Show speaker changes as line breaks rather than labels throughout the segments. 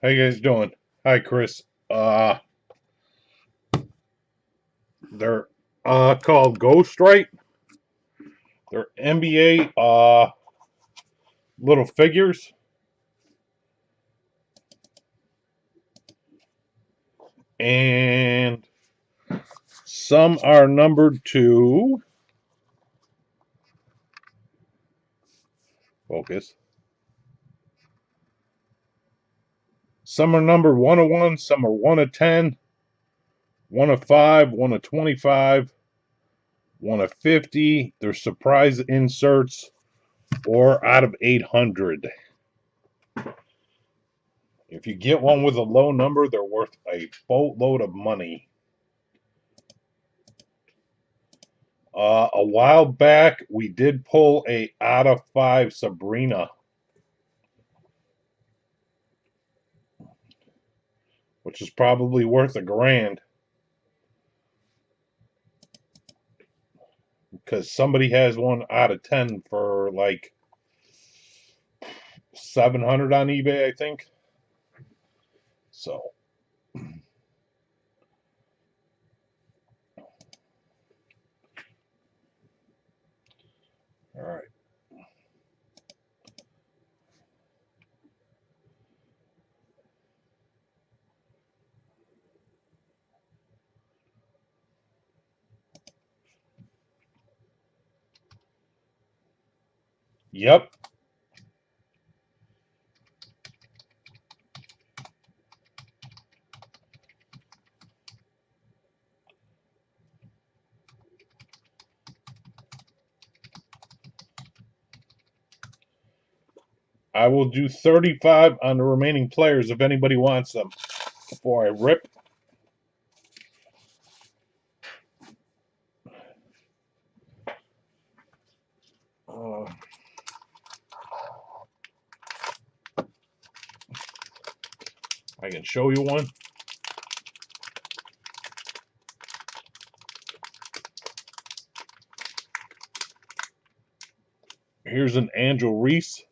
How you guys doing? Hi, Chris. They're called Ghost, right? They're NBA little figures, and some are numbered to focus. Some are numbered 1 of 1. Some are 1 of 10. 1 of 5. 1 of 25. 1 of 50. They're surprise inserts or out of 800. If you get one with a low number, they're worth a boatload of money. A while back, we did pull a out of 5 Sabrina, which is probably worth $1,000 because somebody has one out of 10 for like 700 on eBay, I think. So, all right. Yep. I will do 35 on the remaining players if anybody wants them before I rip. Uh, I can show you one. Here's an Angel Reese.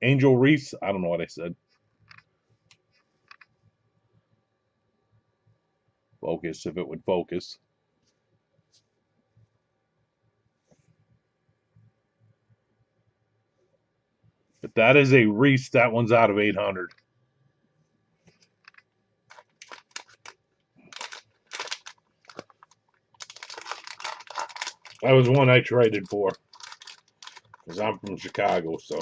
Angel Reese. I don't know what I said. Focus if it would focus. But that is a Reese. That one's out of 800. That was one I traded for because I'm from Chicago, so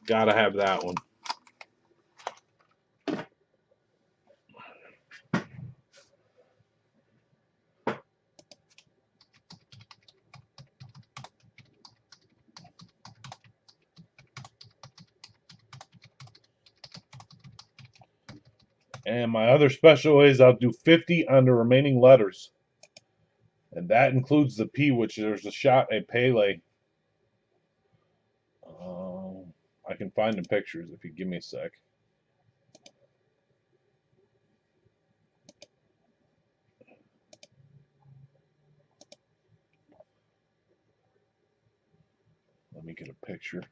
gotta have that one. And my other special is I'll do 50 on the remaining letters. And that includes the P, which there's a shot at Pele. I can find the pictures if you give me a sec. Let me get a picture.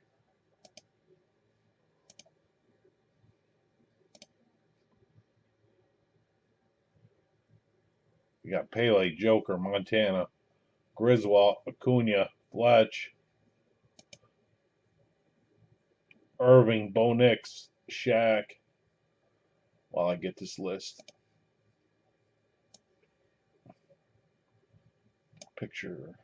We got Pele, Joker, Montana, Griswold, Acuna, Fletch, Irving, Bo Nix, Shaq. While I get this list. Picture.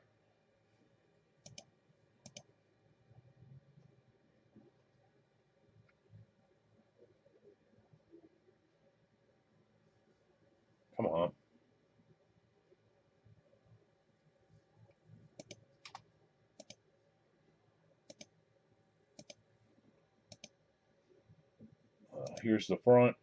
Come on. Here's the front.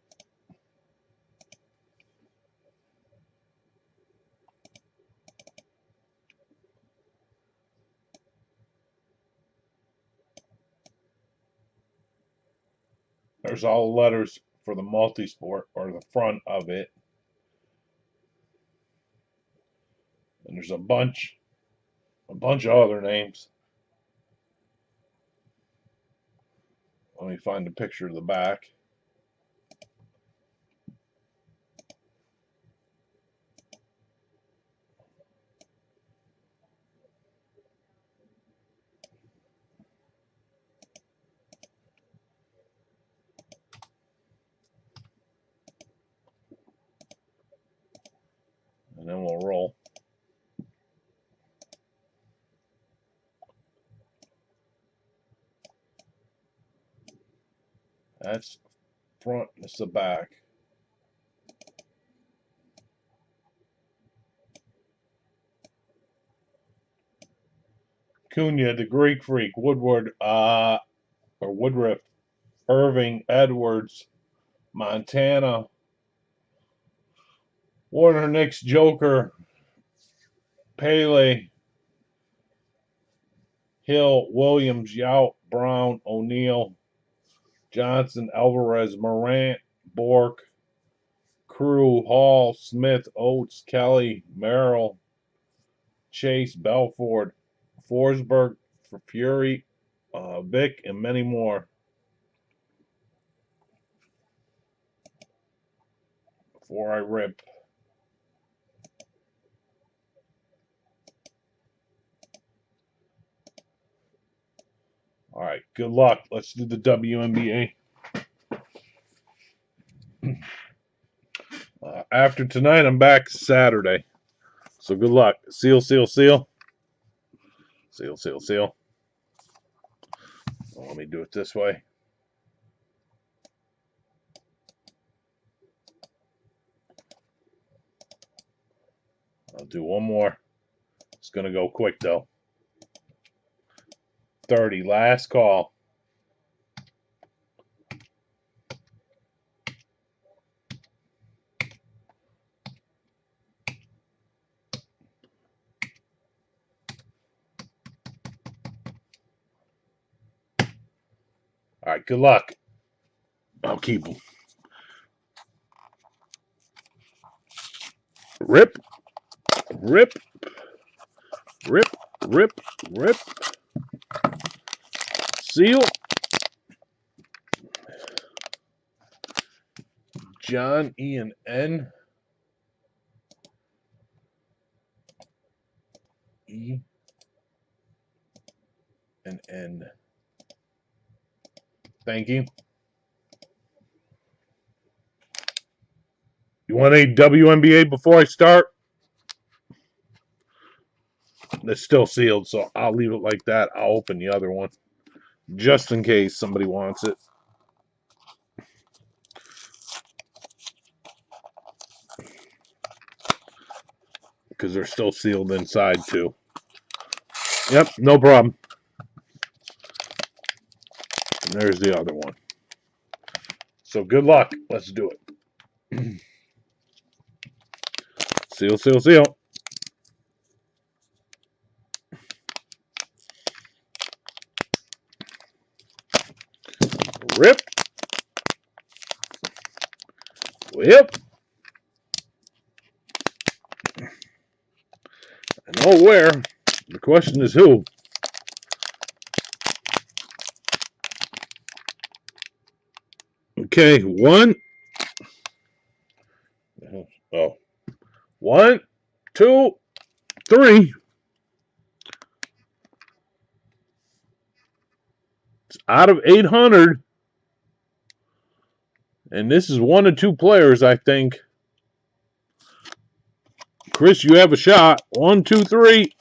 There's all the letters for the multi-sport or the front of it. And there's a bunch of other names. Let me find a picture of the back. auto roll. That's front, it's the back. Cunha, the Greek Freak, Woodward, or Woodruff, Irving, Edwards, Montana, Warner, Nix, Joker, Pele, Hill, Williams, Yount, Brown, O'Neal, Johnson, Alvarez, Morant, Bork, Crew, Hall, Smith, Oates, Kelly, Merrill, Chase, Belford, Forsberg, Fury, Vic, and many more. Before I rip. All right, good luck. Let's do the WNBA. After tonight, I'm back Saturday. So good luck. Seal, seal, seal. Seal, seal, seal. Well, let me do it this way. I'll do one more. It's going to go quick, though. 30, last call. All right, good luck. I'll keep them. Rip, rip, rip, rip, rip. Seal. John, E, and N. E and N. Thank you. You want a WNBA before I start? It's still sealed, so I'll leave it like that. I'll open the other one just in case somebody wants it. Because they're still sealed inside, too. Yep, no problem. And there's the other one. So good luck. Let's do it. Seal, seal, seal. Rip. Whip. I know where. The question is who. Okay, one. Oh. 1, 2, 3. It's out of 800. And this is 1 of 2 players, I think. Chris, you have a shot. 1, 2, 3.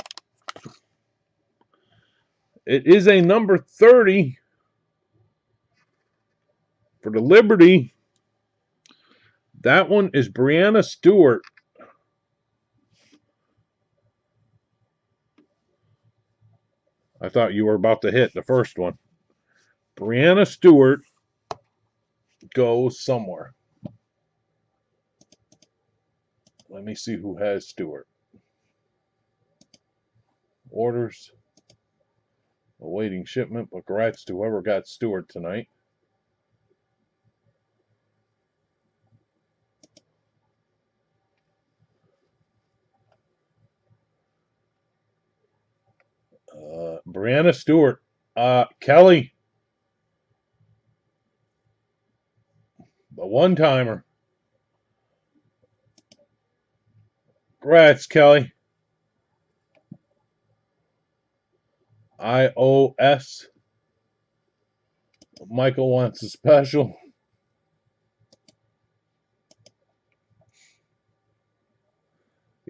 It is a number 30 for the Liberty. That one is Brianna Stewart. I thought you were about to hit the first one. Brianna Stewart goes somewhere. Let me see who has Stewart. Orders. Awaiting shipment, but congrats to whoever got Stewart tonight. Brianna Stewart. Kelly. The one-timer. Congrats, Kelly. iOS. Michael wants a special.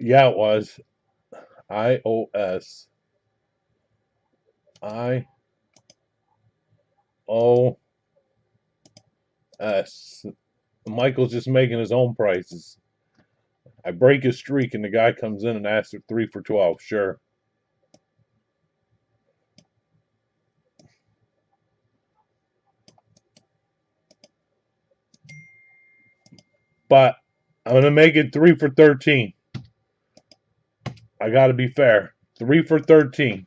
Yeah, it was. iOS. iOS. Michael's just making his own prices. I break his streak and the guy comes in and asks for 3 for 12. Sure. But I'm going to make it 3 for 13. I got to be fair. 3 for 13.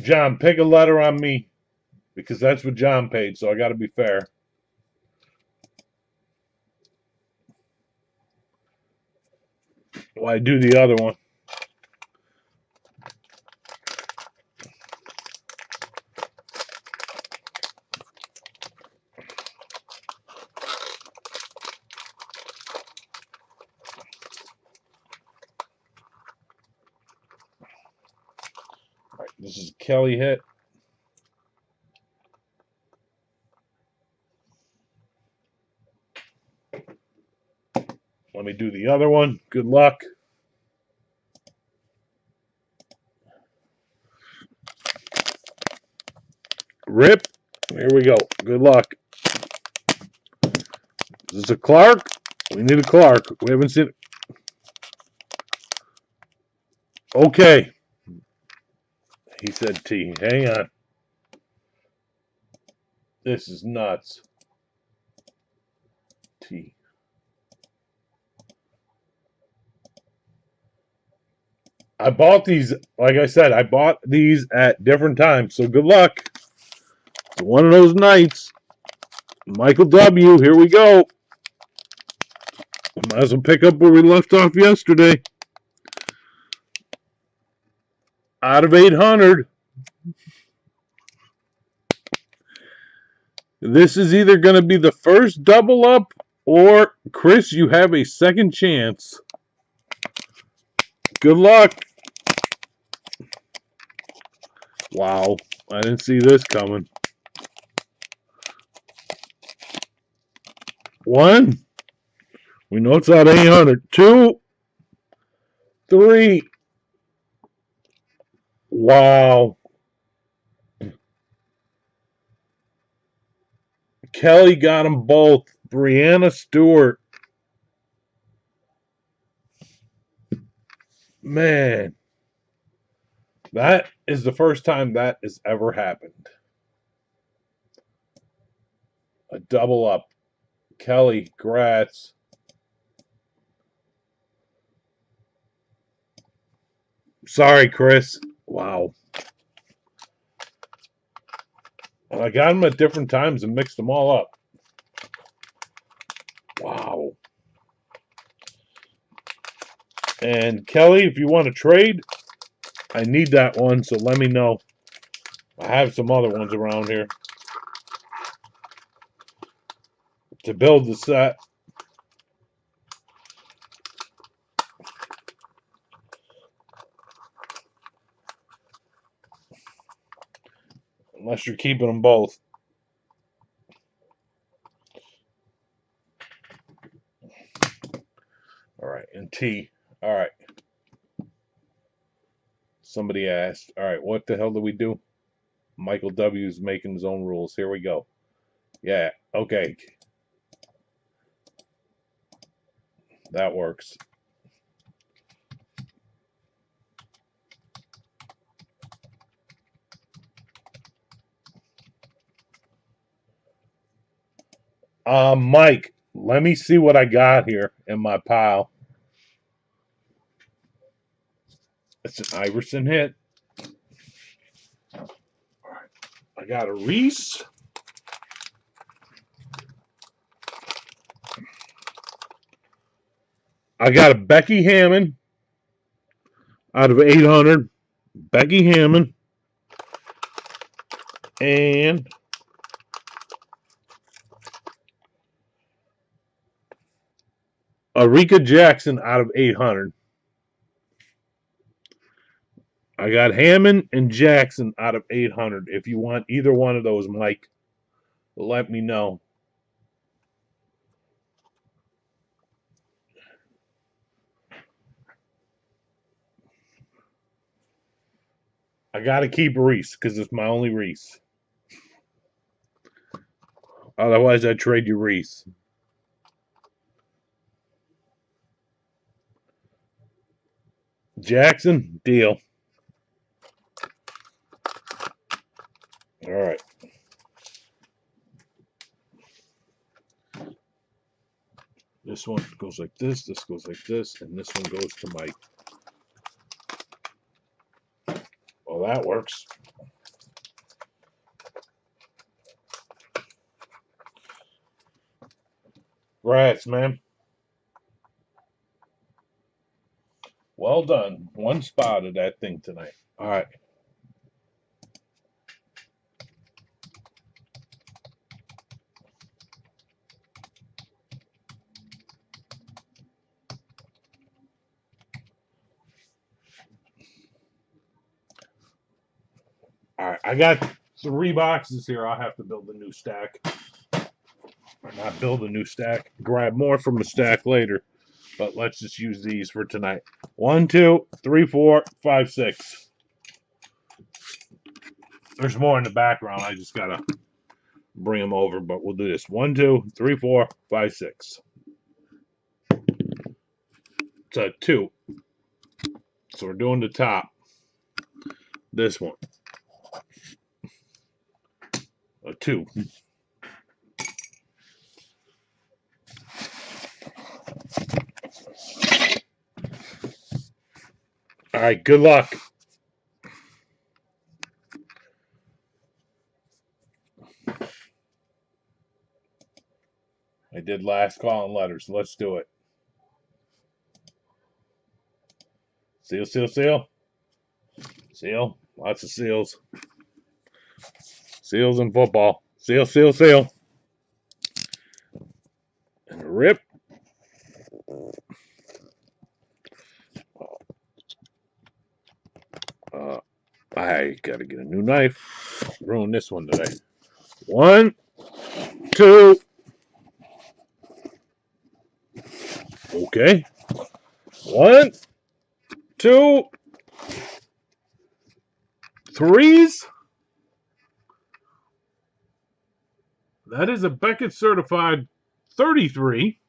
John, pick a letter on me because that's what John paid, so I got to be fair. Well, I do the other one. All right, this is Kelly hit. Let me do the other one. Good luck. Rip. Here we go. Good luck. Is this a Clark? We need a Clark. We haven't seen it. Okay. He said T. Hang on. This is nuts. T. I bought these, like I said, I bought these at different times. So good luck. It's one of those nights. Michael W., here we go. Might as well pick up where we left off yesterday. Out of 800. This is either going to be the first double up or, Chris, you have a second chance. Good luck. Wow, I didn't see this coming. 1. We know it's out 800. 2. 3. Wow. Kelly got them both. Brianna Stewart. Man. That is the first time that has ever happened. A double up. Kelly, Gratz. Sorry, Chris. Wow. I got them at different times and mixed them all up. Wow. And Kelly, if you want to trade, I need that one, so let me know. I have some other ones around here to build the set. Unless you're keeping them both. All right, and T. All right. Somebody asked, all right, what the hell do we do? Michael W.'s making his own rules. Here we go. Yeah, okay. That works. Mike, let me see what I got here in my pile. It's an Iverson hit. I got a Reese. I got a Becky Hammond out of 800. Becky Hammond. And Arika Jackson out of 800. I got Hammond and Jackson out of 800. If you want either one of those, Mike, let me know. I got to keep Reese because it's my only Reese. Otherwise, I'd trade you Reese. Jackson, deal. All right. This one goes like this goes like this, and this one goes to Mike. Well, that works. Rats, man. Well done. One spot of that thing tonight. All right. All right. I got 3 boxes here. I'll have to build a new stack. Not build a new stack. Grab more from a stack later. But let's just use these for tonight. 1, 2, 3, 4, 5, 6. There's more in the background. I just gotta bring them over, but we'll do this. 1, 2, 3, 4, 5, 6. It's a 2. So we're doing the top. This one. A 2. All right, good luck. I did last call and letters. Let's do it. Seal, seal, seal. Seal. Lots of seals. Seals in football. Seal, seal, seal. And a rip. I gotta get a new knife. Ruin this one today. 1, 2. Okay. 1, 2, 3s. That is a Beckett certified 33.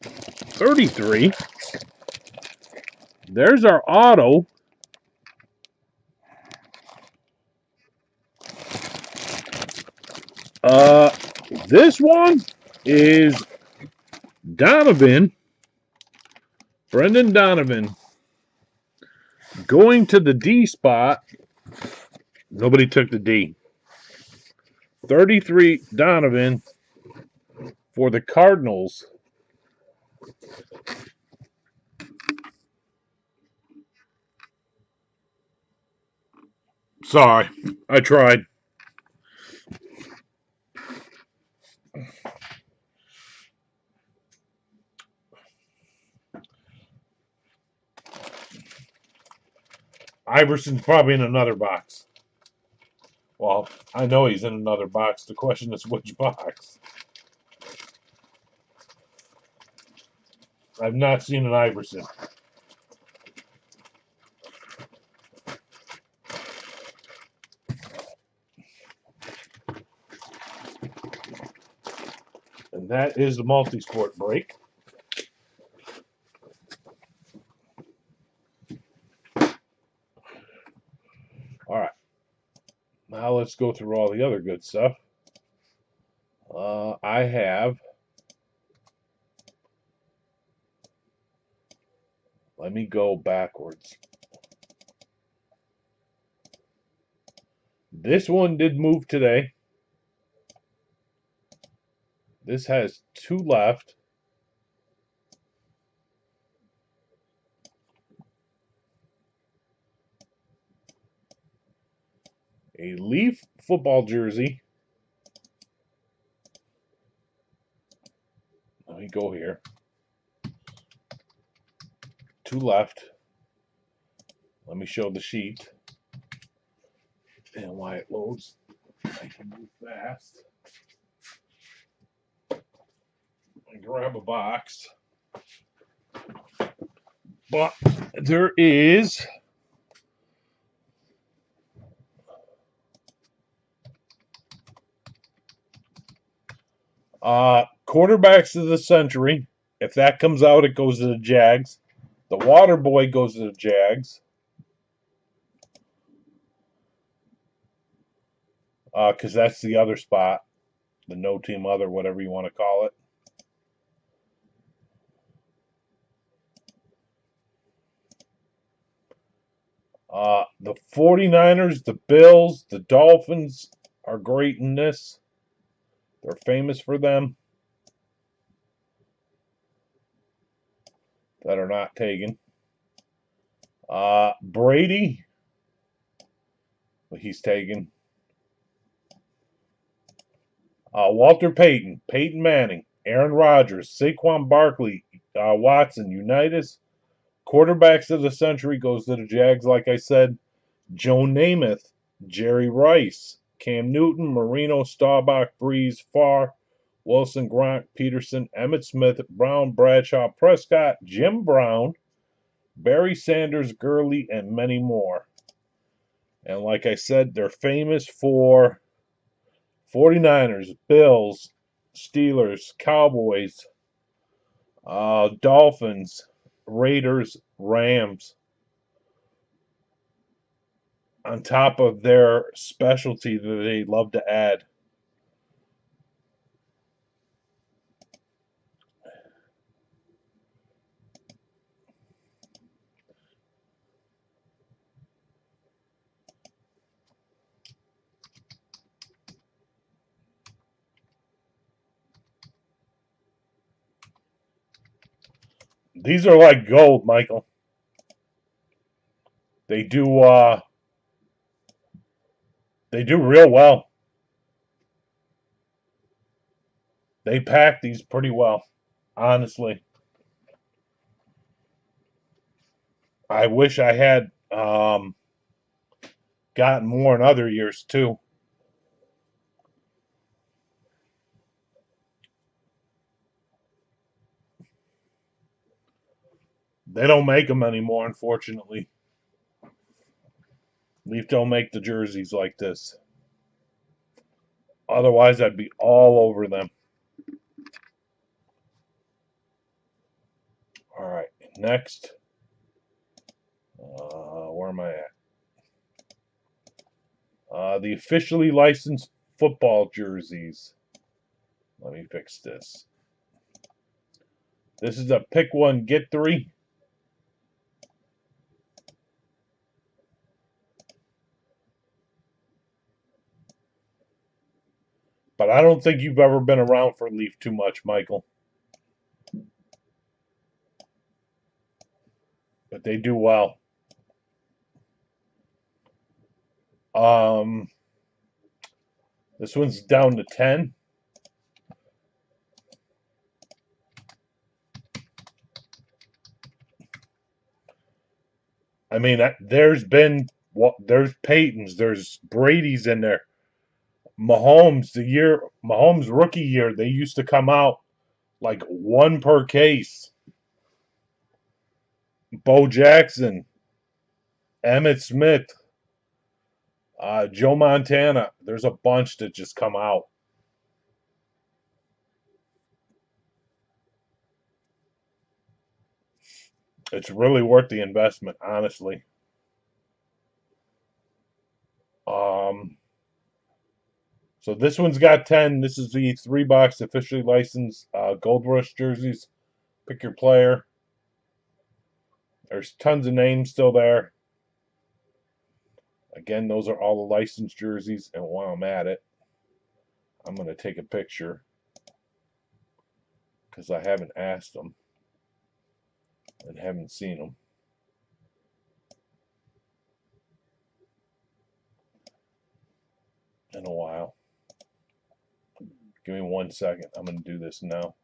33. There's our auto. This one is Donovan. Brendan Donovan. Going to the D spot. Nobody took the D. 33 Donovan for the Cardinals. Sorry, I tried. Iverson's probably in another box. Well, I know he's in another box. The question is which box. I've not seen an Iverson. And that is the multi-sport break. All right. Now let's go through all the other good stuff. I have. Let me go backwards. This one did move today. This has 2 left. A Leaf football jersey. Let me go here. 2 left. Let me show the sheet and why it loads. I can move fast. I grab a box. But there is quarterbacks of the century. If that comes out, it goes to the Jags. The Water Boy goes to the Jags. Because that's the other spot. The no team other, whatever you want to call it. The 49ers, the Bills, the Dolphins are great in this. They're famous for them. That are not taken. Brady, he's taken. Walter Payton, Peyton Manning, Aaron Rodgers, Saquon Barkley, Watson, Unitas. Quarterbacks of the century goes to the Jags, like I said. Joe Namath, Jerry Rice, Cam Newton, Marino, Staubach, Breeze, Farr, Wilson, Gronk, Peterson, Emmitt Smith, Brown, Bradshaw, Prescott, Jim Brown, Barry Sanders, Gurley, and many more. And like I said, they're famous for 49ers, Bills, Steelers, Cowboys, Dolphins, Raiders, Rams, on top of their specialty that they love to add. These are like gold, Michael. They do they do real well. They pack these pretty well, honestly. I wish I had gotten more in other years too. They don't make them anymore, unfortunately. Leaf don't make the jerseys like this. Otherwise, I'd be all over them. All right, next. Where am I at? The officially licensed football jerseys. Let me fix this. This is a pick one, get three. But I don't think you've ever been around for Leaf too much, Michael. But they do well. Um, this one's down to 10. I mean, there's been there's Peyton's, there's Brady's in there. Mahomes rookie year, they used to come out like one per case. Bo Jackson, Emmitt Smith, Joe Montana. There's a bunch that just come out. It's really worth the investment, honestly. Um, so this one's got 10. This is the 3 box officially licensed Gold Rush jerseys. Pick your player. There's tons of names still there. Again, those are all the licensed jerseys. And while I'm at it, I'm going to take a picture because I haven't asked them and haven't seen them in a while. Give me 1 second. I'm going to do this now.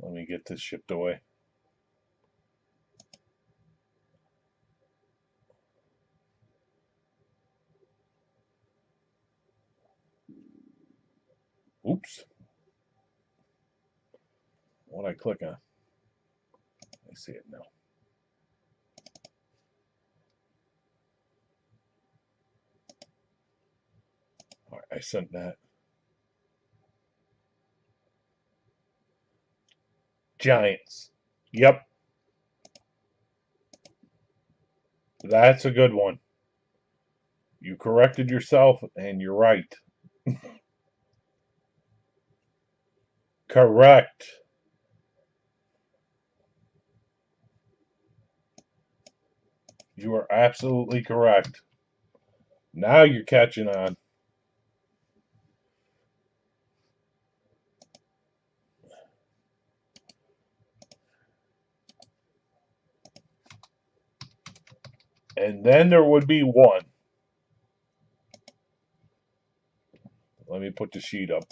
Let me get this shipped away. Oops. What I click on? I see it now. All right, I sent that. Giants. Yep. That's a good one. You corrected yourself, and you're right. Correct. You are absolutely correct. Now you're catching on. And then there would be one. Let me put the sheet up.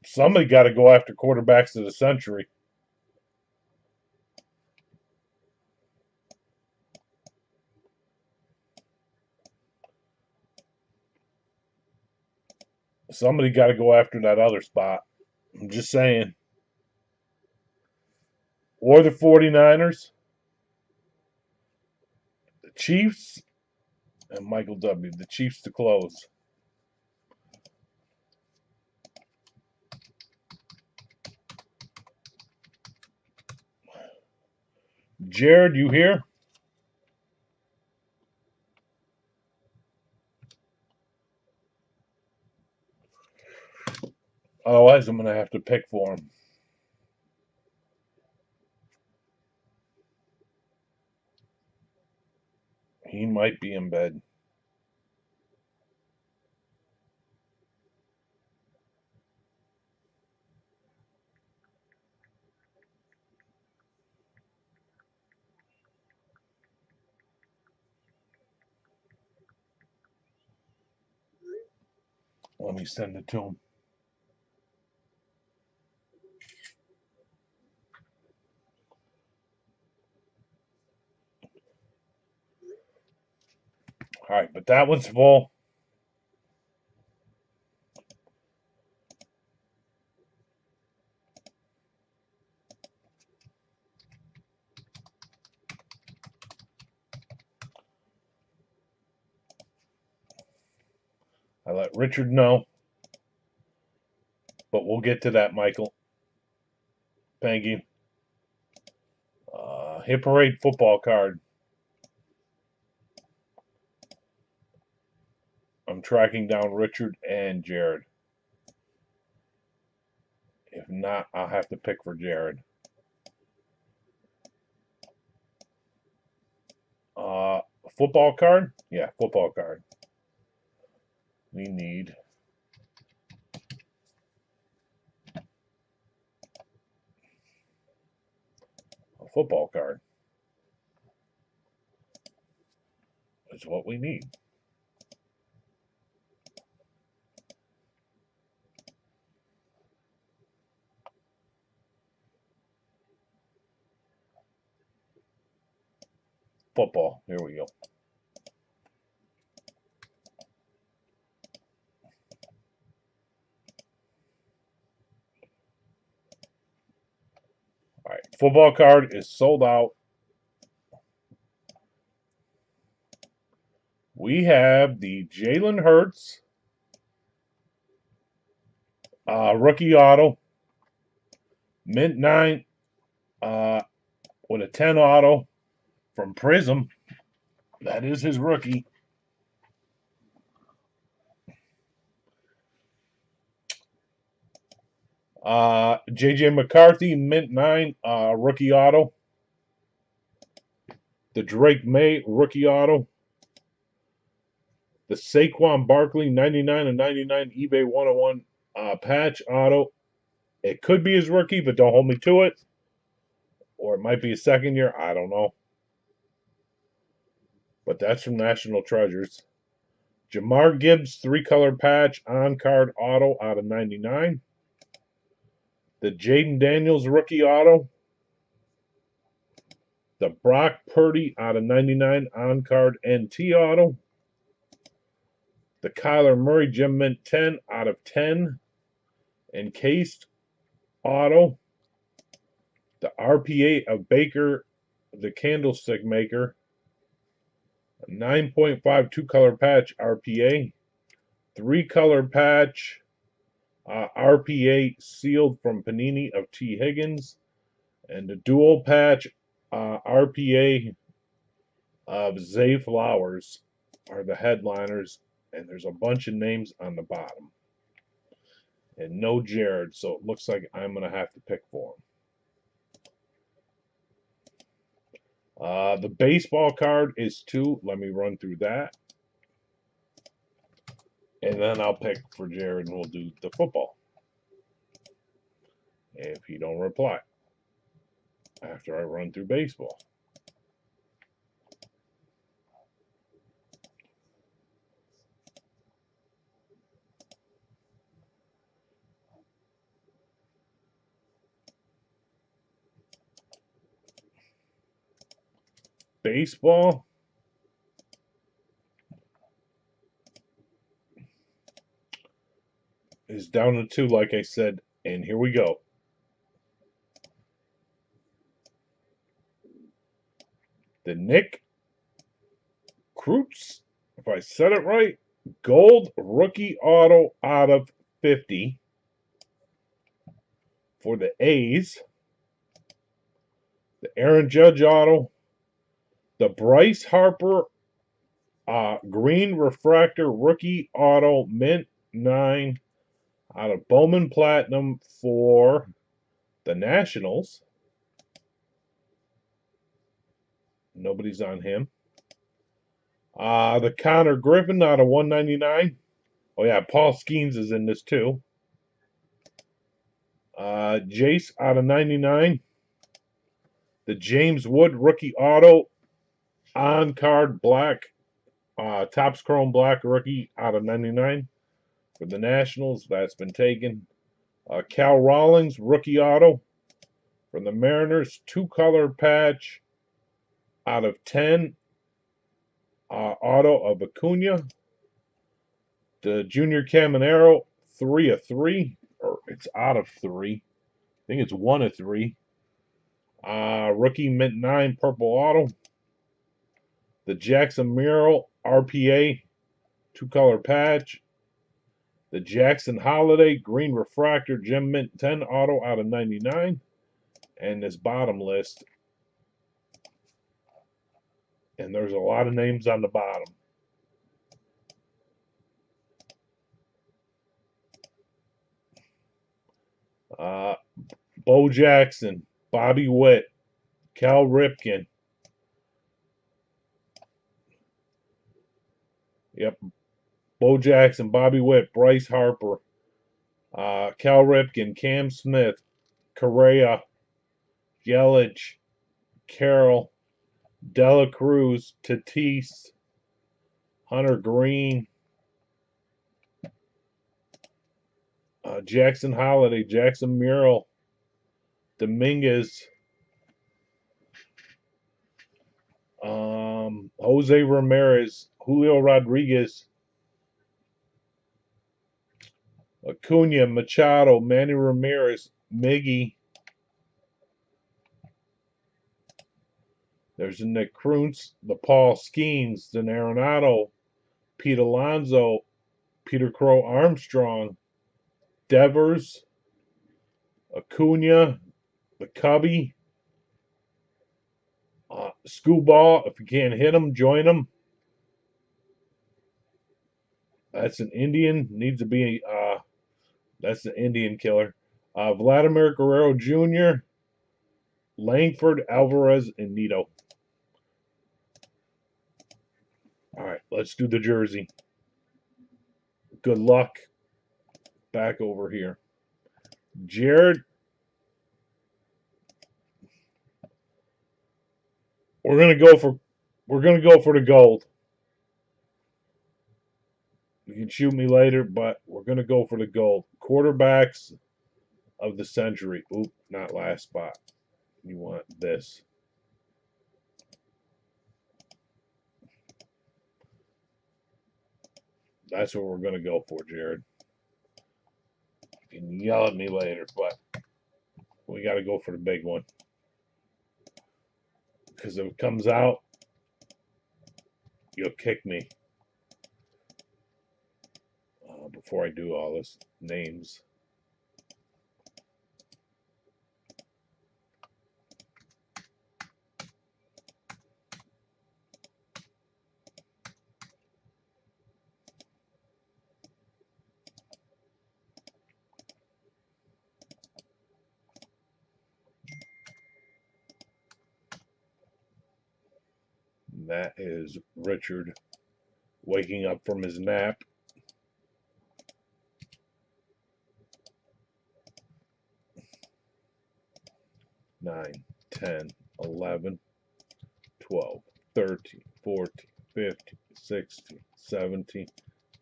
Somebody got to go after quarterbacks of the century. Somebody got to go after that other spot. I'm just saying. Or the 49ers, the Chiefs, and Michael W. The Chiefs to close. Jared, you here? Otherwise, I'm going to have to pick for him. He might be in bed. Let me send it to him. All right, but that one's full. I let Richard know, but we'll get to that, Michael. Thank you. Hit Parade football card. I'm tracking down Richard and Jared. If not, I'll have to pick for Jared. Football card? Yeah, football card. We need a football card. Is what we need. Football. Here we go. All right, football card is sold out. We have the Jalen Hurts rookie auto, mint 9 with a 10 auto from Prism. That is his rookie. JJ McCarthy, mint 9 rookie auto. The Drake May rookie auto. The Saquon Barkley 99 and 99 eBay 101 patch auto. It could be his rookie, but don't hold me to it. Or it might be his second year. I don't know. But that's from National Treasures. Jamar Gibbs 3-color patch on card auto out of 99. The Jaden Daniels rookie auto. The Brock Purdy out of 99 on card NT auto. The Kyler Murray Gem Mint 10 out of 10 encased auto. The RPA of Baker, the Candlestick Maker. A 9.5 2-color patch RPA. 3-color patch RPA sealed from Panini of T. Higgins. And the dual patch RPA of Zay Flowers are the headliners. And there's a bunch of names on the bottom. And no Jared, so it looks like I'm going to have to pick for him. The baseball card is 2. Let me run through that. And then I'll pick for Jared and we'll do the football. If he don't reply after I run through baseball. Baseball is down to 2, like I said, and here we go. The Nick Krutz, if I said it right, gold rookie auto out of 50 for the A's. The Aaron Judge auto. The Bryce Harper green refractor rookie auto mint 9 out of Bowman Platinum for the Nationals. Nobody's on him. The Connor Griffin out of 199. Oh yeah, Paul Skeens is in this too. Jace out of 99. The James Wood rookie auto on card black. Topps Chrome black rookie out of 99 for the Nationals. That's been taken. Cal Rawlings rookie auto from the Mariners. 2-color patch out of 10. Auto of Acuna. The Junior Caminero 3 of 3. Or it's out of 3. I think it's 1 of 3. Rookie mint 9 purple auto. The Jackson Mural RPA 2-color patch. The Jackson Holiday green refractor gem mint 10 auto out of 99. And this bottom list. And there's a lot of names on the bottom. Bo Jackson, Bobby Witt, Cal Ripken. Yep. Bo Jackson, Bobby Witt, Bryce Harper, Cal Ripken, Cam Smith, Correa, Yelich, Carroll, Dela Cruz, Tatis, Hunter Green, Jackson Holiday, Jackson Mural, Dominguez, Jose Ramirez, Julio Rodriguez, Acuna, Machado, Manny Ramirez, Miggy. There's the Nick Krutz, the Paul Skeens, the Arenado, Pete Alonso, Peter Crow Armstrong, Devers, Acuna, the Cubby, Screwball. If you can't hit him, join him. That's an Indian. Needs to be. That's the Indian killer. Vladimir Guerrero Jr., Langford, Alvarez, and Nito. All right, let's do the jersey. Good luck. Back over here. Jared. We're gonna go for the gold. You can shoot me later, but we're going to go for the gold. Quarterbacks of the century. Oop, not last spot. You want this. That's what we're going to go for, Jared. You can yell at me later, but we got to go for the big one. Because if it comes out, you'll kick me. Before I do all this, names. That is Richard waking up from his nap. 9, 10, 11, 12, 13, 14, 15, 16, 17,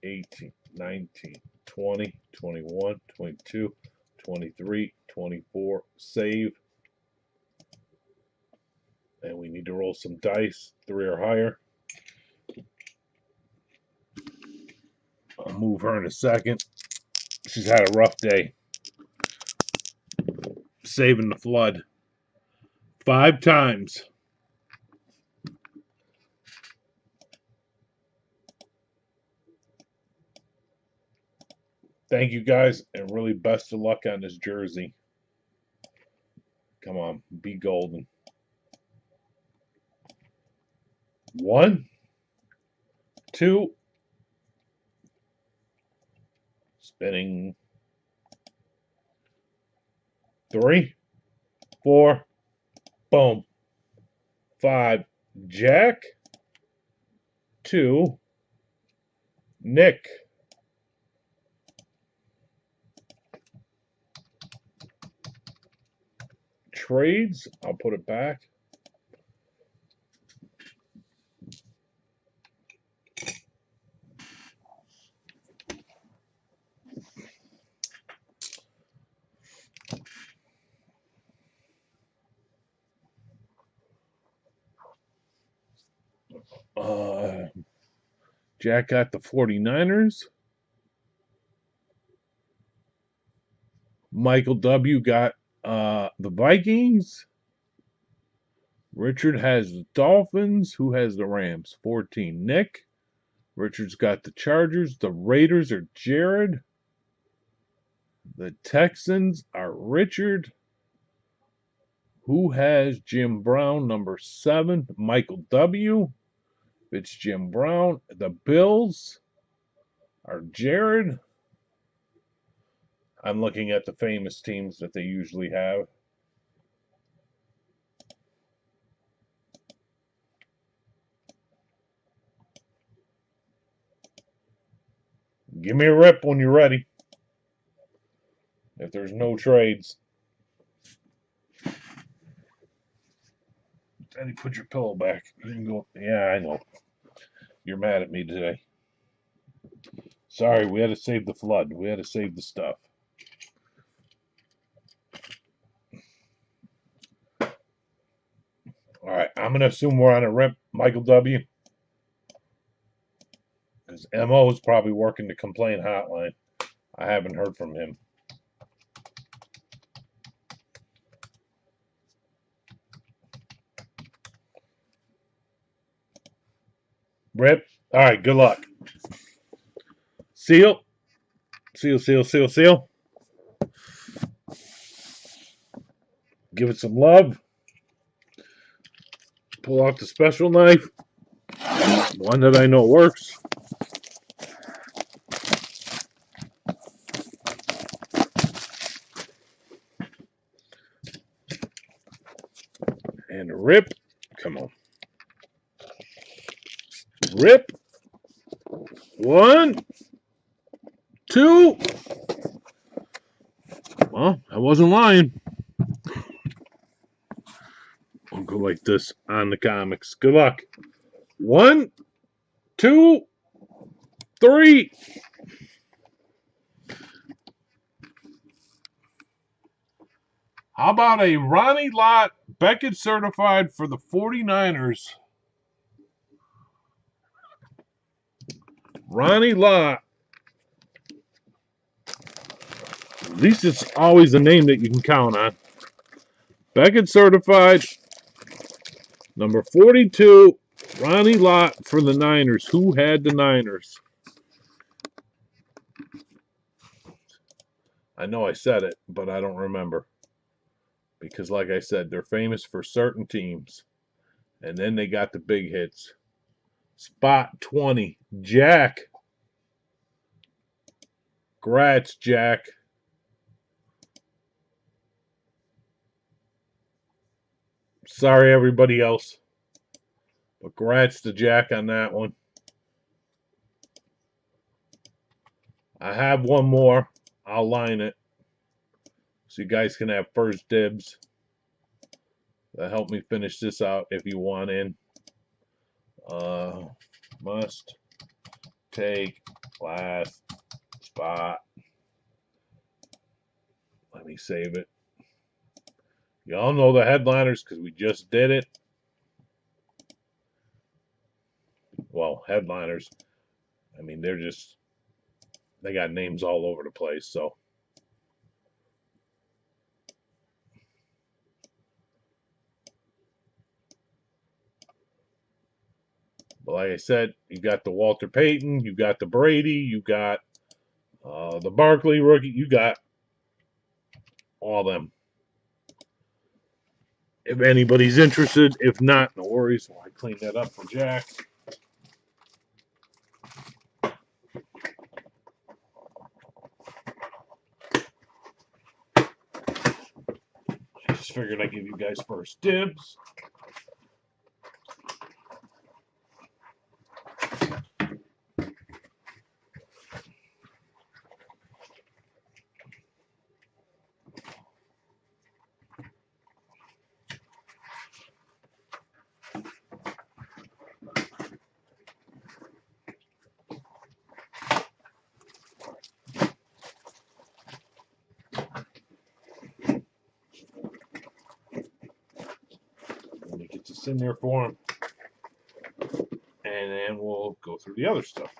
18, 19, 20, 21, 22, 23, 24. Save. And we need to roll some dice, 3 or higher. I'll move her in a second. She's had a rough day. Saving the flood. 5 times. Thank you guys, and really best of luck on this jersey. Come on, be golden. 1, 2, spinning. 3, 4, boom. 5, Jack. 2, Nick. Trades, I'll put it back. Jack got the 49ers. Michael W. got the Vikings. Richard has the Dolphins. Who has the Rams? 14. Nick. Richard's got the Chargers. The Raiders are Jared. The Texans are Richard. Who has Jim Brown? Number 7. Michael W. It's Jim Brown. The Bills are Jared. I'm looking at the famous teams that they usually have. Give me a rip when you're ready. If there's no trades. Eddie, put your pillow back. You can go. Yeah, I know. You're mad at me today. Sorry, we had to save the flood. We had to save the stuff. All right, I'm going to assume we're on a rip. Michael W. Because MO is probably working the complaint hotline. I haven't heard from him. Rip. All right, good luck. Seal. Seal, seal, seal, seal. Give it some love. Pull out the special knife. One that I know works. And rip. Come on. Rip. 1, 2. Well, I wasn't lying. I'll go like this on the comics. Good luck. 1, 2. 3. How about a Ronnie Lott Beckett certified for the 49ers? Ronnie Lott. At least it's always a name that you can count on. Beckett certified. Number 42, Ronnie Lott for the Niners. Who had the Niners? I know I said it, but I don't remember. Because like I said, they're famous for certain teams. And then they got the big hits. Spot 20, Jack. Grats, Jack. Sorry, everybody else. But grats to Jack on that one. I have one more. I'll line it. So you guys can have first dibs. That help me finish this out if you want in. Must take last spot. Let me save it. Y'all know the headliners because we just did it. Well, headliners. I mean, they got names all over the place, so. But like I said, you got the Walter Payton, you got the Brady, you got the Barkley rookie, you got all them. If anybody's interested, if not, no worries. Well, I cleaned that up for Jack. I just figured I'd give you guys first dibs. Let me get this in there for him. And then we'll go through the other stuff.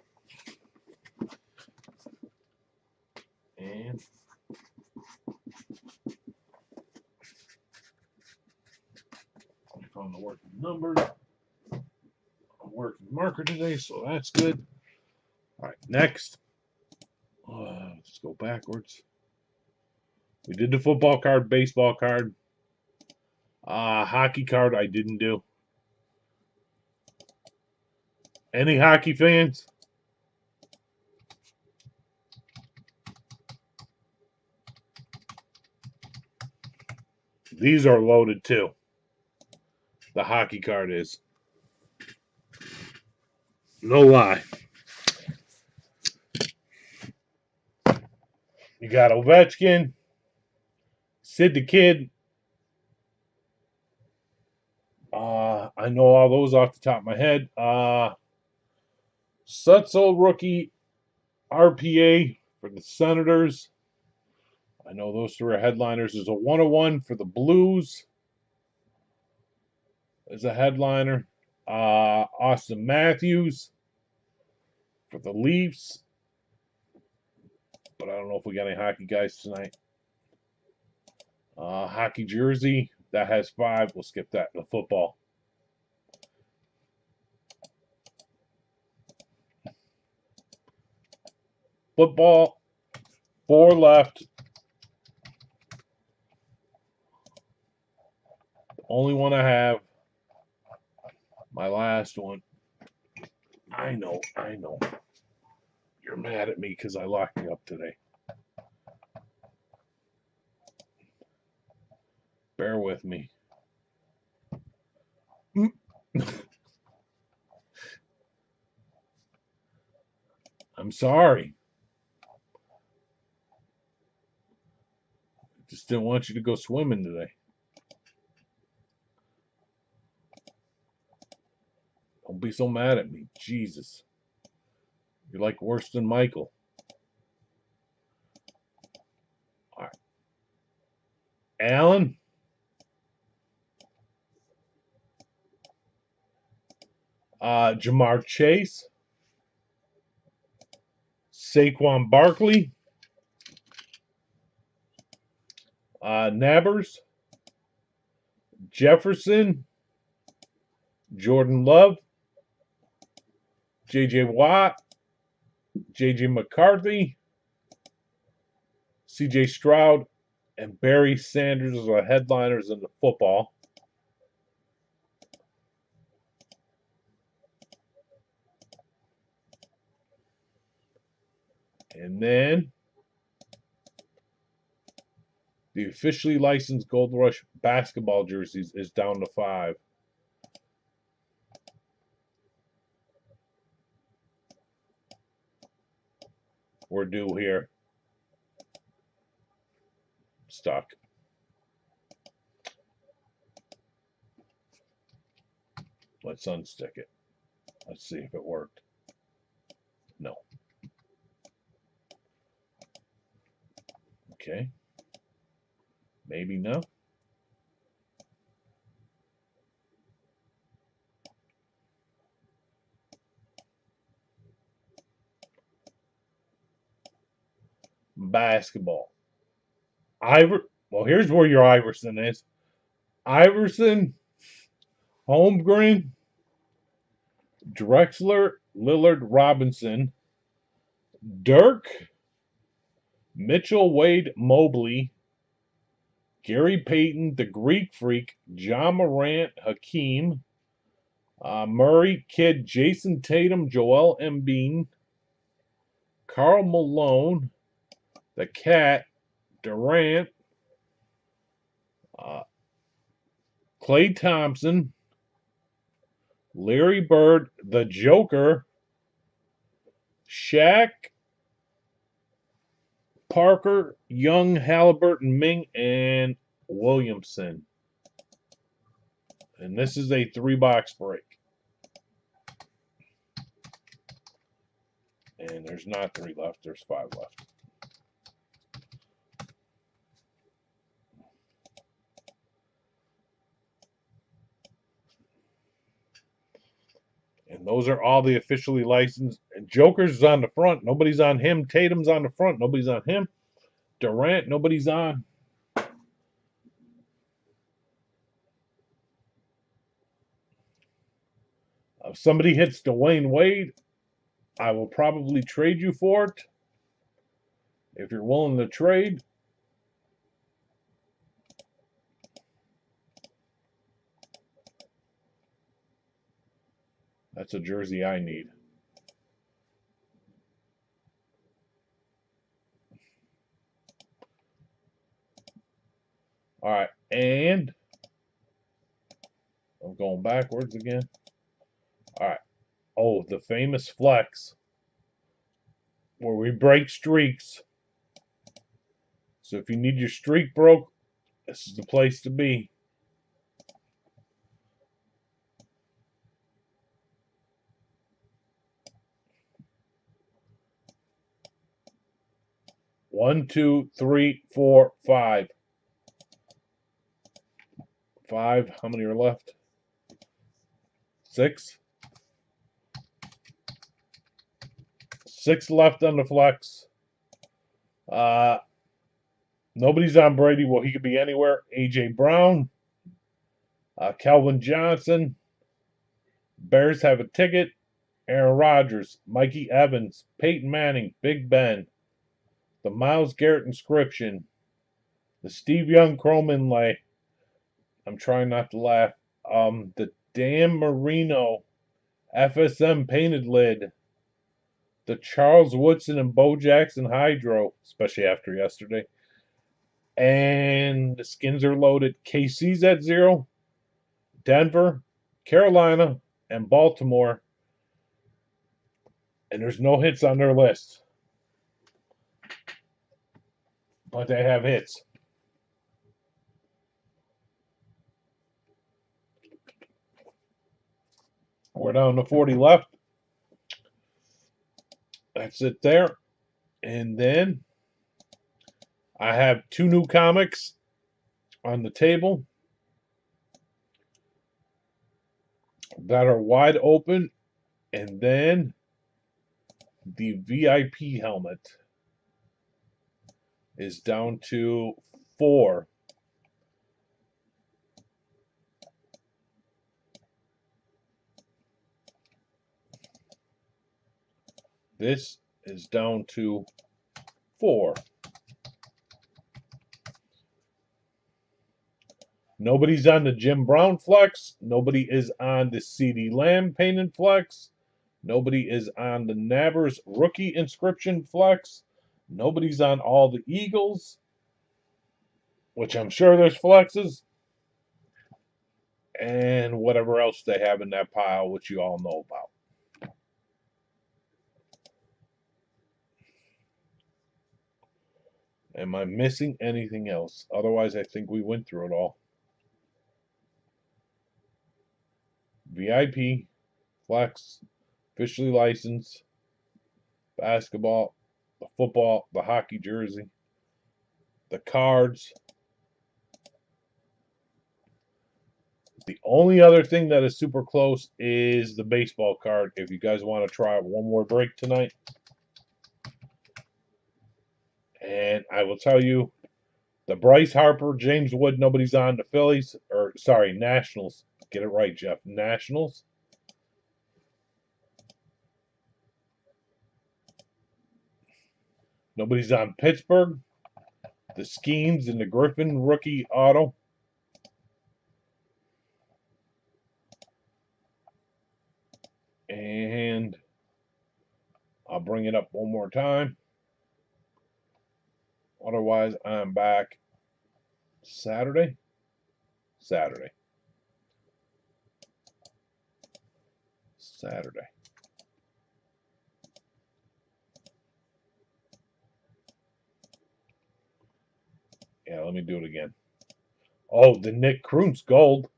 And I found the working number. I'm working marker today, so that's good. All right, next. Let's go backwards. We did the football card, baseball card. Hockey card I didn't do. Any hockey fans? These are loaded too. The hockey card is. No lie. You got Ovechkin, Sid the Kid. I know all those off the top of my head. Sutzel rookie RPA for the Senators. I know those three are headliners. There's a 101 for the Blues. There's a headliner. Austin Matthews for the Leafs. But I don't know if we got any hockey guys tonight. Hockey jersey. That has 5. We'll skip that. The football. Football. 4 left. The only one I have. My last one. I know. You're mad at me because I locked you up today. Bear with me. I'm sorry. Just didn't want you to go swimming today. Don't be so mad at me. Jesus. You're like worse than Michael. All right. Allen. Jamar Chase. Saquon Barkley. Nabbers. Jefferson. Jordan Love. J.J. Watt. J.J. McCarthy. C.J. Stroud. And Barry Sanders are the headliners in the football. And then the officially licensed Gold Rush basketball jerseys is down to 5. We're due here. Stuck. Let's unstick it. Let's see if it worked. No. Okay. Maybe no. Basketball. Well, here's where your Iverson is. Iverson, Holmgren, Drexler, Lillard, Robinson, Dirk, Mitchell, Wade, Mobley, Gary Payton, the Greek Freak, John Morant, Hakeem, Murray, Kidd, Jason Tatum, Joel Embiid, Karl Malone, the Cat, Durant, Klay Thompson, Larry Bird, the Joker, Shaq, Parker, Young, Halliburton, Ming, and Williamson. And this is a 3-box break. And there's not 3 left, there's 5 left. And those are all the officially licensed. Joker's on the front. Nobody's on him. Tatum's on the front. Nobody's on him. Durant, nobody's on. If somebody hits Dwayne Wade, I will probably trade you for it. If you're willing to trade. That's a jersey I need. All right, and I'm going backwards again. All right. Oh, the famous flex where we break streaks. So if you need your streak broke, this is the place to be. One, two, three, four, five. 5. How many are left? 6. 6 left on the flex. Nobody's on Brady. Well, he could be anywhere. A.J. Brown. Calvin Johnson. Bears have a ticket. Aaron Rodgers. Mikey Evans. Peyton Manning. Big Ben. The Myles Garrett inscription. The Steve Young chrome inlay. I'm trying not to laugh. The Dan Marino FSM painted lid. The Charles Woodson and Bo Jackson Hydro, especially after yesterday. And the skins are loaded. KC's at 0. Denver, Carolina, and Baltimore. And there's no hits on their list. But they have hits. We're down to 40 left. That's it there. And then I have two new comics on the table that are wide open. And then the VIP helmet is down to 4. This is down to 4. Nobody's on the Jim Brown flex. Nobody is on the CD Lamb painted flex. Nobody is on the Nabbers rookie inscription flex. Nobody's on all the Eagles, which I'm sure there's flexes. And whatever else they have in that pile, which you all know about. Am I missing anything else? Otherwise, I think we went through it all. VIP, flex, officially licensed, basketball, the football, the hockey jersey, the cards. The only other thing that is super close is the baseball card. If you guys want to try one more break tonight. And I will tell you, the Bryce Harper, James Wood, nobody's on the Phillies, or sorry, Nationals. Get it right, Jeff. Nationals. Nobody's on Pittsburgh. The Skeens and the Griffin rookie auto. And I'll bring it up one more time. Otherwise, I'm back Saturday. Saturday. Yeah, let me do it again. Oh, the Nick Kroontz gold.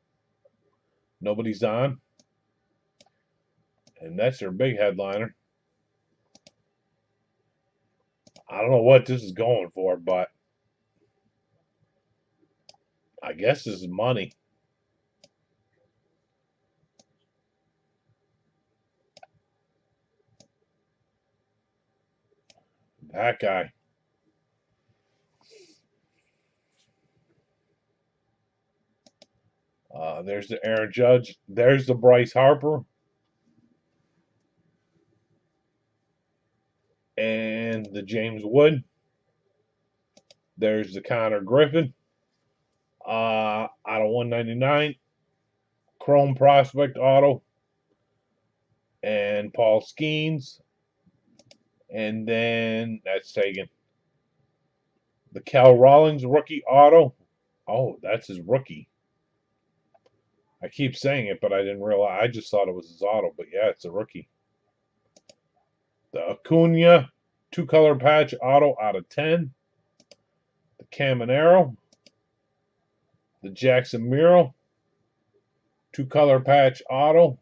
Nobody's on. And that's their big headliner. I don't know what this is going for, but I guess this is money. That guy. There's the Aaron Judge. There's the Bryce Harper. And the James Wood. There's the Connor Griffin. Out of 199. Chrome Prospect Auto. And Paul Skeens. And then that's taken. The Cal Rawlings rookie auto. Oh, that's his rookie. I keep saying it, but I didn't realize. I just thought it was his auto, but yeah, it's a rookie. The Acuna 2-color patch auto out of 10. The Caminero. The Jackson Mural 2-color patch auto.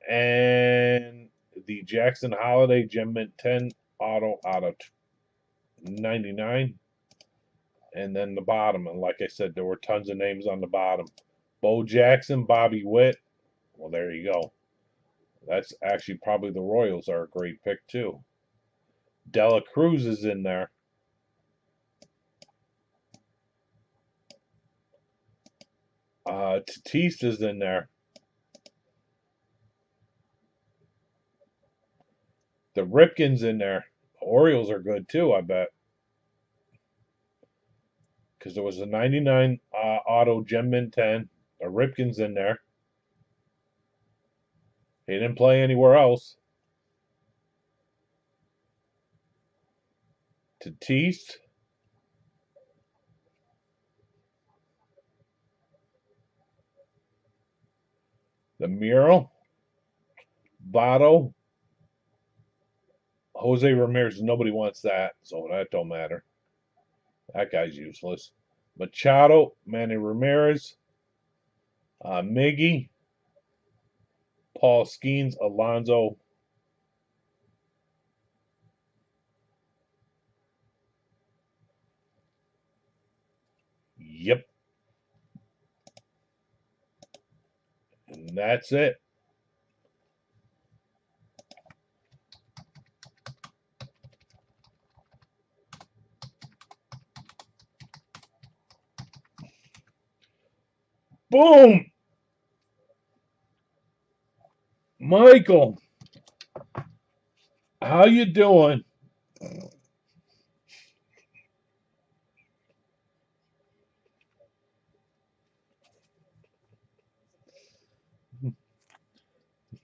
And the Jackson Holiday Gem Mint 10 auto out of 99. And then the bottom, and like I said, there were tons of names on the bottom. Bo Jackson, Bobby Witt. Well, there you go. That's actually probably the Royals are a great pick too. Dela Cruz is in there. Tatis is in there. The Ripken's in there. The Orioles are good too, I bet. Because there was a 99 auto Gem Mint 10. The Ripken's in there. He didn't play anywhere else. Tatis. The Mural. Votto. Jose Ramirez. Nobody wants that, so that don't matter. That guy's useless. Machado. Manny Ramirez. Miggy. Paul Skeens. Alonso. Yep. And that's it. Boom! Michael, how you doing?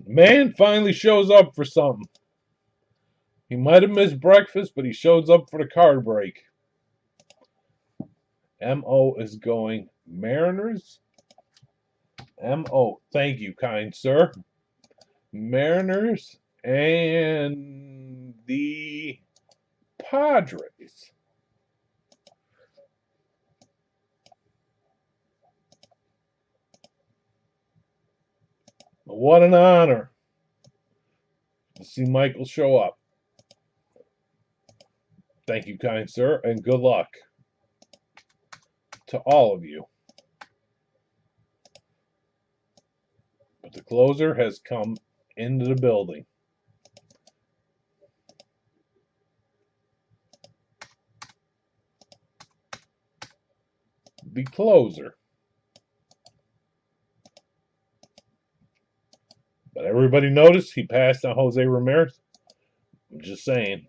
Man finally shows up for something. He might have missed breakfast, but he shows up for the card break. MO is going Mariners. MO, thank you, kind sir. Mariners and the Padres. What an honor to see Michael show up. Thank you, kind sir, and good luck to all of you. But the closer has come into the building. The closer. But everybody noticed he passed on Jose Ramirez. I'm just saying.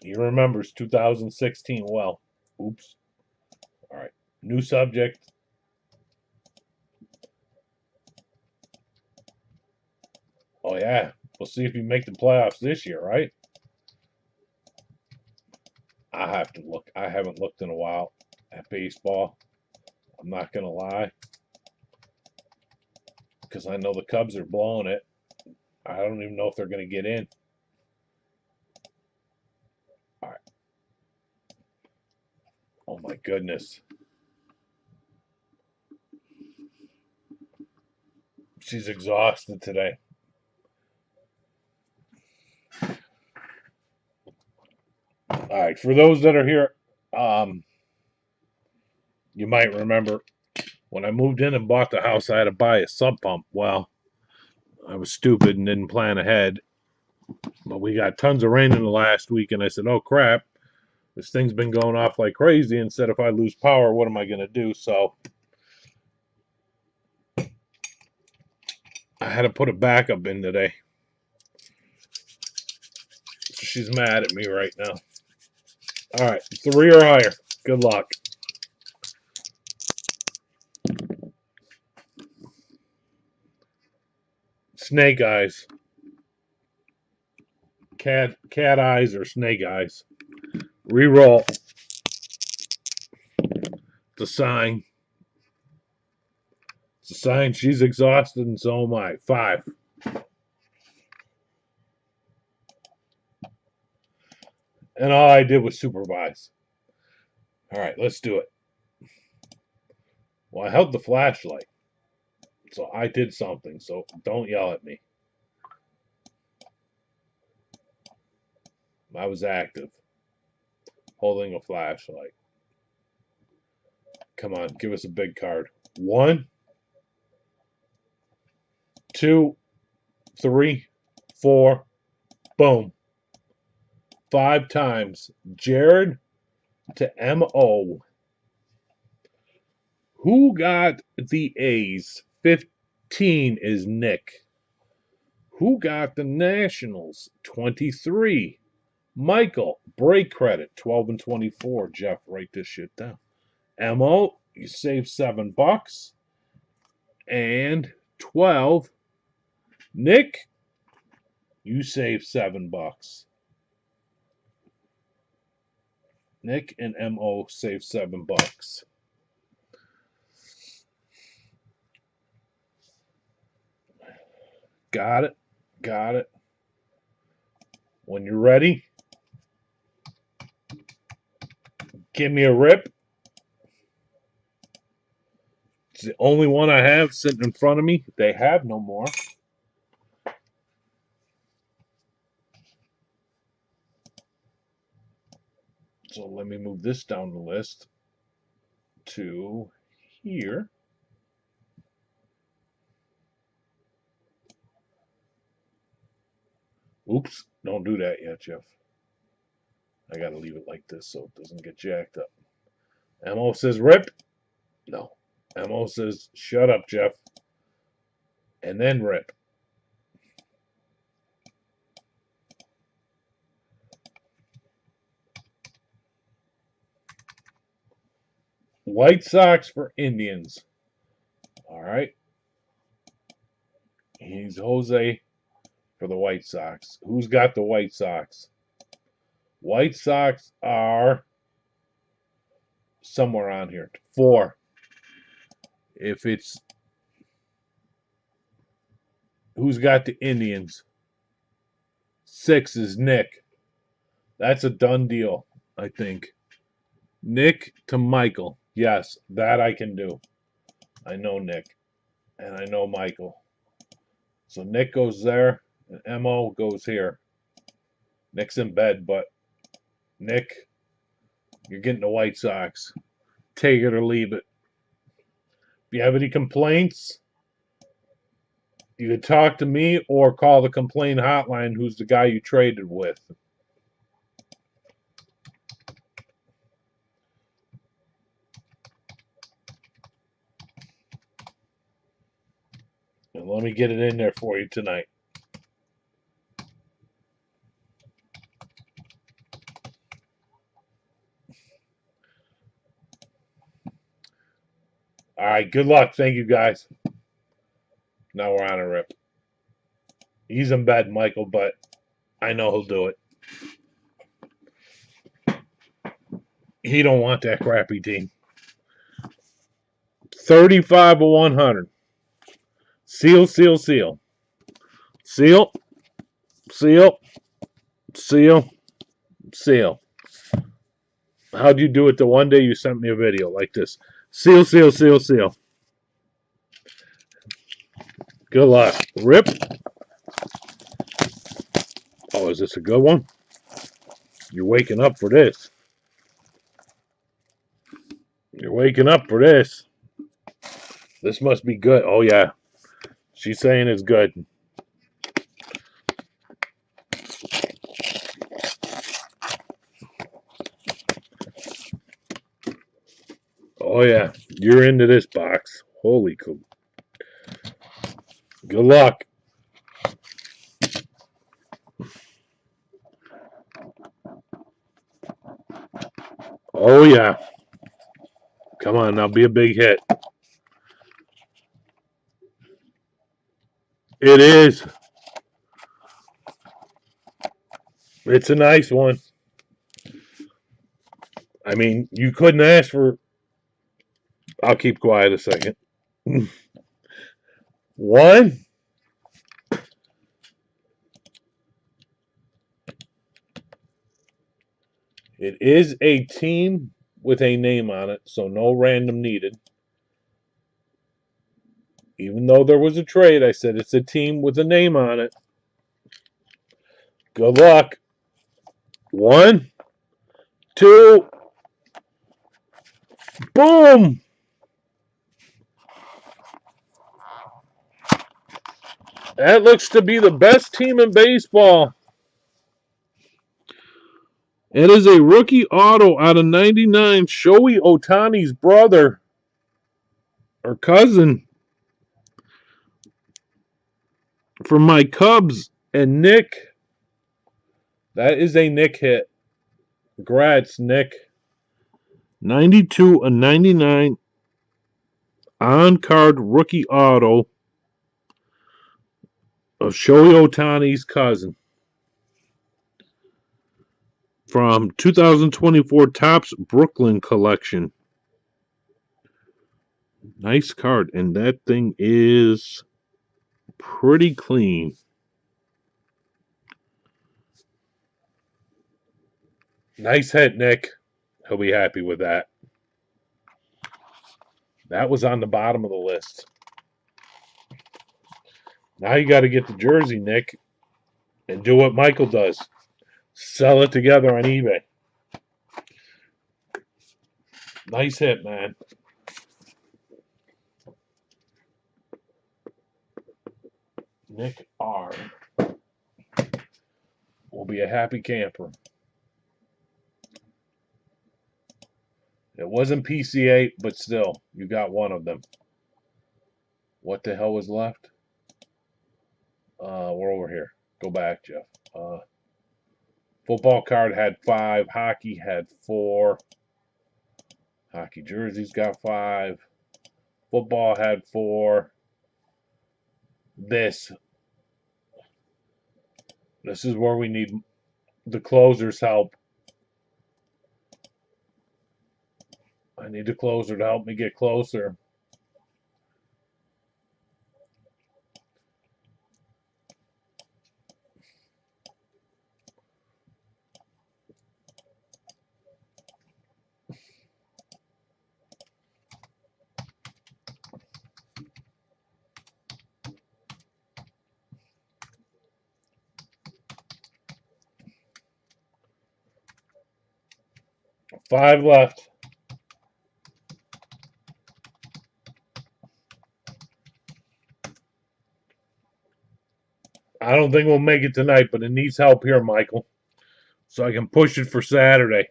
He remembers 2016 well. Oops. All right. New subject. Oh, yeah. We'll see if you make the playoffs this year, right? I have to look. I haven't looked in a while at baseball. I'm not going to lie. Because I know the Cubs are blowing it. I don't even know if they're going to get in. All right. Oh, my goodness. She's exhausted today. All right. For those that are here, you might remember when I moved in and bought the house, I had to buy a sub pump. Well, I was stupid and didn't plan ahead. But we got tons of rain in the last week, and I said, oh, crap. This thing's been going off like crazy. And said, if I lose power, what am I going to do? So I had to put a backup in today. So she's mad at me right now. All right, 3 or higher. Good luck. Snake eyes. Cat eyes or snake eyes. Reroll. It's a sign. It's a sign she's exhausted and so am I. 5. And all I did was supervise. All right, let's do it. Well, I held the flashlight. So I did something. So don't yell at me. I was active. Holding a flashlight. Come on, give us a big card. 1, 2, 3, 4. Boom. 5 times. Jared to MO. Who got the A's? 15 is Nick. Who got the Nationals? 23. Michael, break credit. 12 and 24. Jeff, write this shit down. MO, you save $7. And 12. Nick, you save $7. Nick and MO save $7. Got it. Got it. When you're ready, give me a rip. It's the only one I have sitting in front of me. They have no more. So let me move this down the list to here. Oops, don't do that yet, Jeff. I got to leave it like this so it doesn't get jacked up. Mo says rip. No. Mo says shut up, Jeff. And then rip. White Sox for Indians. All right. He's Jose for the White Sox. Who's got the White Sox? White Sox are somewhere on here. 4. If it's who's got the Indians? 6 is Nick. That's a done deal, I think. Nick to Michael. Yes, that I can do. I know Nick. And I know Michael. So Nick goes there, and Mo goes here. Nick's in bed, but Nick, you're getting the White Sox. Take it or leave it. If you have any complaints, you can talk to me or call the complaint hotline, who's the guy you traded with. And let me get it in there for you tonight. All right, good luck. Thank you, guys. Now we're on a rip. He's in bed, Michael, but I know he'll do it. He don't want that crappy team. 35 of 100. Seal, seal, seal. Seal, seal, seal, seal. How'd you do it the one day you sent me a video like this? Seal, seal, seal, seal. Good luck. Rip. Oh, is this a good one? You're waking up for this. You're waking up for this. This must be good. Oh, yeah. She's saying it's good. Oh, yeah. You're into this box. Holy cool. Good luck. Oh, yeah. Come on, now be a big hit. It is. It's a nice one. I mean, you couldn't ask for... I'll keep quiet a second. 1. It is a team with a name on it, so no random needed. Even though there was a trade, I said it's a team with a name on it. Good luck. 1, 2, boom! That looks to be the best team in baseball. It is a rookie auto out of 99, Shohei Ohtani's brother or cousin for my Cubs and Nick. That is a Nick hit. Congrats, Nick. 92 of 99 on-card rookie auto of Shohei Ohtani's cousin from 2024 Topps Brooklyn collection. Nice card, and that thing is pretty clean. Nice hit, Nick. He'll be happy with that. That was on the bottom of the list. Now you got to get the jersey, Nick, and do what Michael does. Sell it together on eBay. Nice hit, man. Nick R. will be a happy camper. It wasn't PC8, but still, you got one of them. What the hell was left? We're over here. Go back, Jeff. Football card had 5. Hockey had 4. Hockey jerseys got 5. Football had 4. This is where we need the closer's help. I need the closer to help me get closer. Five left. I don't think we'll make it tonight, but it needs help here, Michael. So I can push it for Saturday.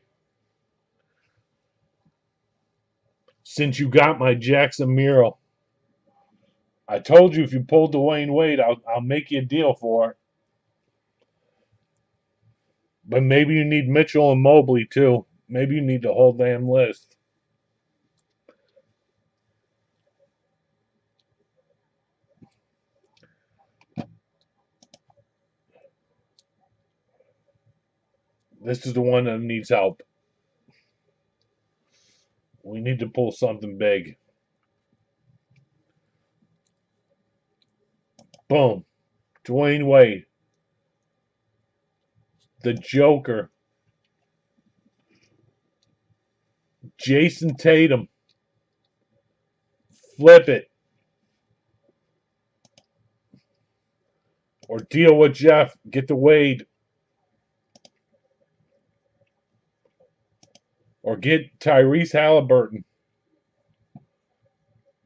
Since you got my Jackson mural. I told you if you pulled Dwayne Wade, I'll make you a deal for it. But maybe you need Mitchell and Mobley too. Maybe you need the whole damn list. This is the one that needs help. We need to pull something big. Boom. Dwayne Wade. The Joker. Jason Tatum. Flip it. Or deal with Jeff. Get the Wade. Or get Tyrese Halliburton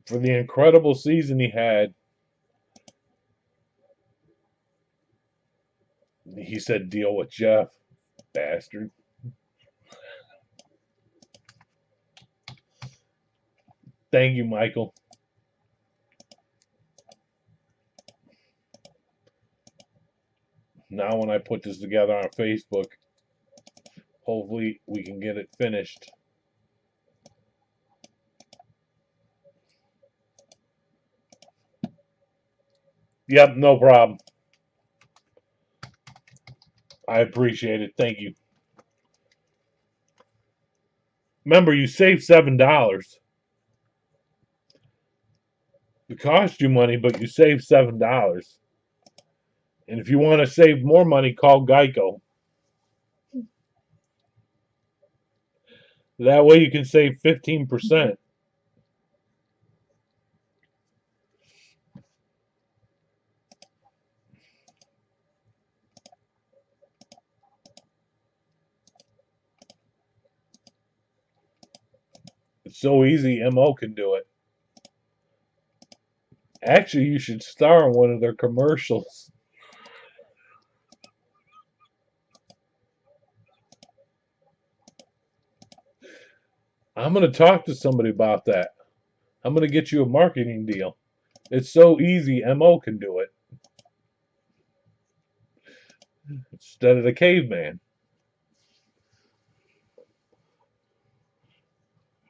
for the incredible season he had. He said deal with Jeff. Bastard. Thank you, Michael. Now when I put this together on Facebook, hopefully we can get it finished. Yep, no problem. I appreciate it. Thank you. Remember, you saved $7. It cost you money, but you saved $7. And if you want to save more money, call Geico. That way you can save 15%. It's so easy, MO can do it. Actually, you should star in one of their commercials. I'm going to talk to somebody about that. I'm going to get you a marketing deal. It's so easy, MO can do it. Instead of the caveman.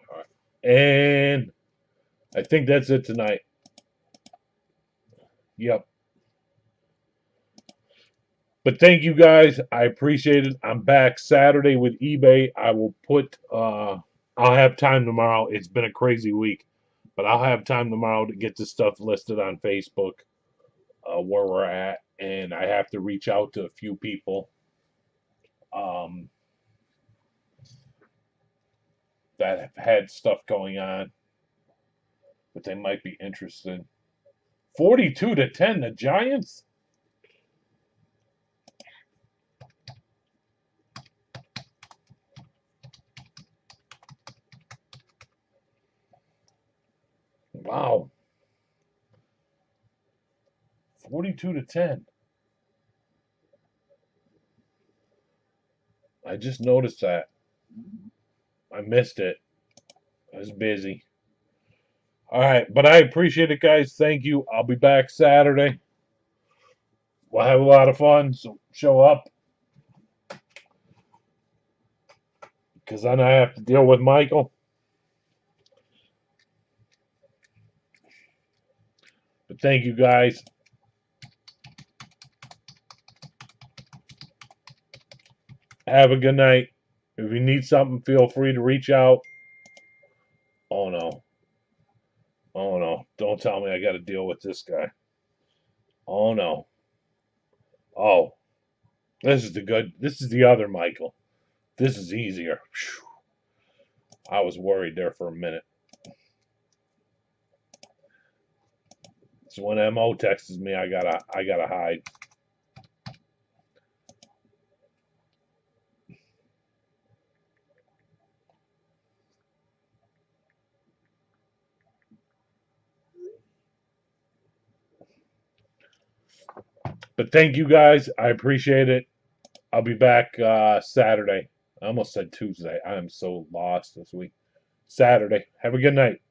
All right. And I think that's it tonight. Yep. But thank you guys. I appreciate it. I'm back Saturday with eBay. I will put I'll have time tomorrow. It's been a crazy week. But I'll have time tomorrow to get this stuff listed on Facebook, where we're at. And I have to reach out to a few people that have had stuff going on, but they might be interested. 42-10, the Giants? Wow. 42-10. I just noticed that. I missed it. I was busy. All right, but I appreciate it, guys. Thank you. I'll be back Saturday. We'll have a lot of fun, so show up. Because then I have to deal with Michael. But thank you, guys. Have a good night. If you need something, feel free to reach out. Oh, no. Oh, no. Don't tell me I got to deal with this guy. Oh, no. Oh, this is the good. This is the other Michael. This is easier. Whew. I was worried there for a minute. So when Mo texts me, I gotta hide. But thank you guys. I appreciate it. I'll be back Saturday. I almost said Tuesday. I am so lost this week. Saturday. Have a good night.